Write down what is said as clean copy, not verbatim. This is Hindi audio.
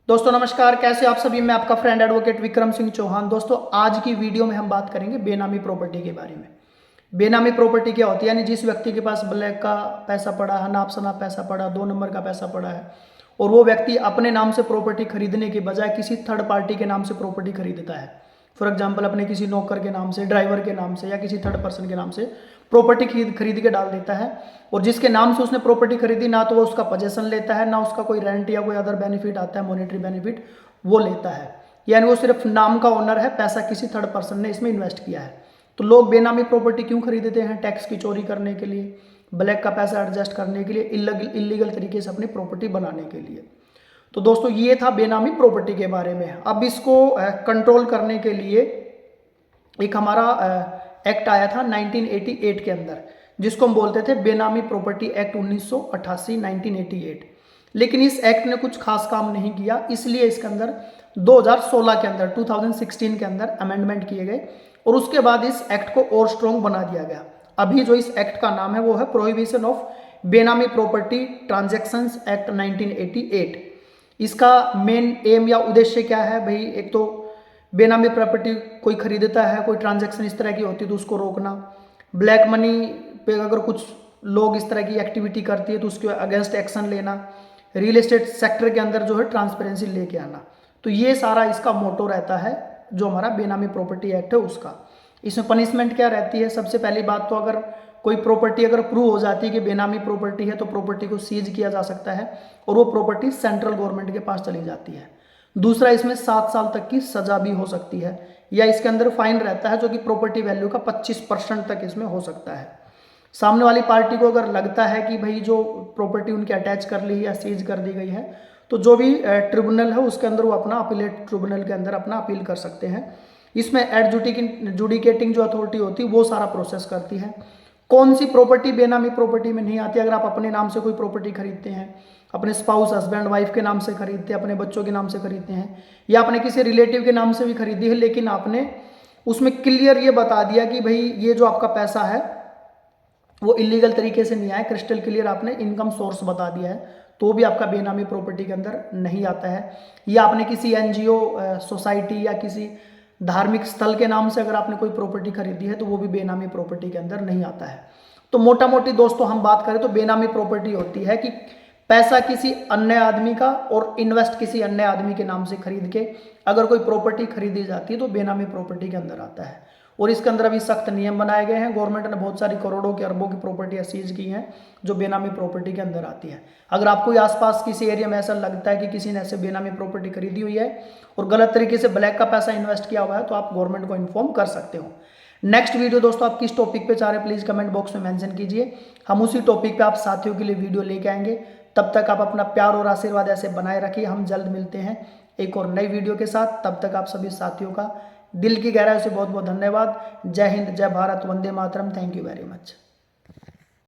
दोस्तों नमस्कार, कैसे आप सभी। मैं आपका फ्रेंड एडवोकेट विक्रम सिंह चौहान। दोस्तों आज की वीडियो में हम बात करेंगे बेनामी प्रॉपर्टी के बारे में। बेनामी प्रॉपर्टी क्या होती है, यानी जिस व्यक्ति के पास ब्लैक का पैसा पड़ा है, नाप शनाप पैसा पड़ा, 2 नंबर का पैसा पड़ा है और वो व्यक्ति अपने नाम से प्रॉपर्टी खरीदने के बजाय किसी थर्ड पार्टी के नाम से प्रॉपर्टी खरीदता है। फॉर एग्जाम्पल अपने किसी नौकर के नाम से, ड्राइवर के नाम से या किसी थर्ड पर्सन के नाम से प्रॉपर्टी खरीद के डाल देता है और जिसके नाम से उसने प्रॉपर्टी खरीदी ना तो वो उसका पोजेसन लेता है, ना उसका कोई रेंट या कोई अदर बेनिफिट आता है, मॉनेटरी बेनिफिट वो लेता है। यानी वो सिर्फ नाम का ओनर है, पैसा किसी थर्ड पर्सन ने इसमें इन्वेस्ट किया है। तो लोग बेनामी प्रॉपर्टी क्यों खरीदते हैं? टैक्स की चोरी करने के लिए, ब्लैक का पैसा एडजस्ट करने के लिए, इलीगल तरीके से अपनी प्रॉपर्टी बनाने के लिए। तो दोस्तों ये था बेनामी प्रॉपर्टी के बारे में। अब इसको कंट्रोल करने के लिए एक हमारा एक्ट आया था 1988 के अंदर, जिसको हम बोलते थे बेनामी प्रॉपर्टी एक्ट 1988 1988। लेकिन इस एक्ट ने कुछ खास काम नहीं किया, इसलिए इसके अंदर 2016 के अंदर 2016 के अंदर अमेंडमेंट किए गए और उसके बाद इस एक्ट को और स्ट्रॉन्ग बना दिया गया। अभी जो इस एक्ट का नाम है वो है प्रोहिबिशन ऑफ बेनामी प्रॉपर्टी ट्रांजैक्शंस एक्ट 1988। इसका मेन एम या उद्देश्य क्या है भाई? एक तो बेनामी प्रॉपर्टी कोई खरीदता है, कोई ट्रांजैक्शन इस तरह की होती है तो उसको रोकना, ब्लैक मनी पे अगर कुछ लोग इस तरह की एक्टिविटी करती है तो उसके अगेंस्ट एक्शन लेना, रियल एस्टेट सेक्टर के अंदर जो है ट्रांसपेरेंसी लेके आना। तो ये सारा इसका मोटो रहता है जो हमारा बेनामी प्रॉपर्टी एक्ट है उसका। इसमें पनिशमेंट क्या रहती है? सबसे पहली बात तो अगर कोई प्रॉपर्टी अगर प्रूव हो जाती है कि बेनामी प्रॉपर्टी है तो प्रॉपर्टी को सीज किया जा सकता है और वो प्रॉपर्टी सेंट्रल गवर्नमेंट के पास चली जाती है। दूसरा, इसमें 7 साल तक की सजा भी हो सकती है या इसके अंदर फाइन रहता है जो कि प्रॉपर्टी वैल्यू का 25% तक इसमें हो सकता है। सामने वाली पार्टी को अगर लगता है कि भाई जो प्रॉपर्टी उनकी अटैच कर ली या सीज कर दी गई है तो जो भी ट्रिब्यूनल है उसके अंदर वो अपना अपीलेट ट्रिब्यूनल के अंदर अपना अपील कर सकते हैं। इसमें एडजुडिकेटिंग जो अथॉरिटी होती है वो सारा प्रोसेस करती है। कौन सी प्रॉपर्टी बेनामी प्रॉपर्टी में नहीं आती? अगर आप अपने नाम से कोई प्रॉपर्टी खरीदते हैं, अपने स्पाउस हस्बैंड वाइफ के नाम से खरीदते हैं, अपने बच्चों के नाम से खरीदते हैं या अपने किसी रिलेटिव के नाम से भी खरीदी है, लेकिन आपने उसमें क्लियर ये बता दिया कि भाई ये जो आपका पैसा है वो इलीगल तरीके से नहीं आया, क्रिस्टल क्लियर आपने इनकम सोर्स बता दिया है, तो भी आपका बेनामी प्रॉपर्टी के अंदर नहीं आता है। या आपने किसी एनजीओ, सोसाइटी या किसी धार्मिक स्थल के नाम से अगर आपने कोई प्रॉपर्टी खरीदी है तो वो भी बेनामी प्रॉपर्टी के अंदर नहीं आता है। तो मोटा मोटी दोस्तों हम बात करें तो बेनामी प्रॉपर्टी होती है कि पैसा किसी अन्य आदमी का और इन्वेस्ट किसी अन्य आदमी के नाम से खरीद के अगर कोई प्रॉपर्टी खरीदी जाती है तो बेनामी प्रॉपर्टी के अंदर आता है। और इसके अंदर अभी सख्त नियम बनाए गए हैं। गवर्नमेंट ने बहुत सारी करोड़ों की अरबों की प्रॉपर्टियां सीज की हैं जो बेनामी प्रॉपर्टी के अंदर आती है। अगर आपको आसपास किसी एरिया में ऐसा लगता है कि किसी ने ऐसे बेनामी प्रॉपर्टी खरीदी हुई है और गलत तरीके से ब्लैक का पैसा इन्वेस्ट किया हुआ है तो आप गवर्नमेंट को इन्फॉर्म कर सकते हो। नेक्स्ट वीडियो दोस्तों आप किस टॉपिक पे चाह रहे हैं प्लीज कमेंट बॉक्स में मेंशन कीजिए। हम उसी टॉपिक पे आप साथियों के लिए वीडियो लेके आएंगे। तब तक आप अपना प्यार और आशीर्वाद ऐसे बनाए रखिए। हम जल्द मिलते हैं एक और नई वीडियो के साथ। तब तक आप सभी साथियों का दिल की गहराई से बहुत बहुत धन्यवाद। जय हिंद, जय भारत, वंदे मातरम। Thank you very much.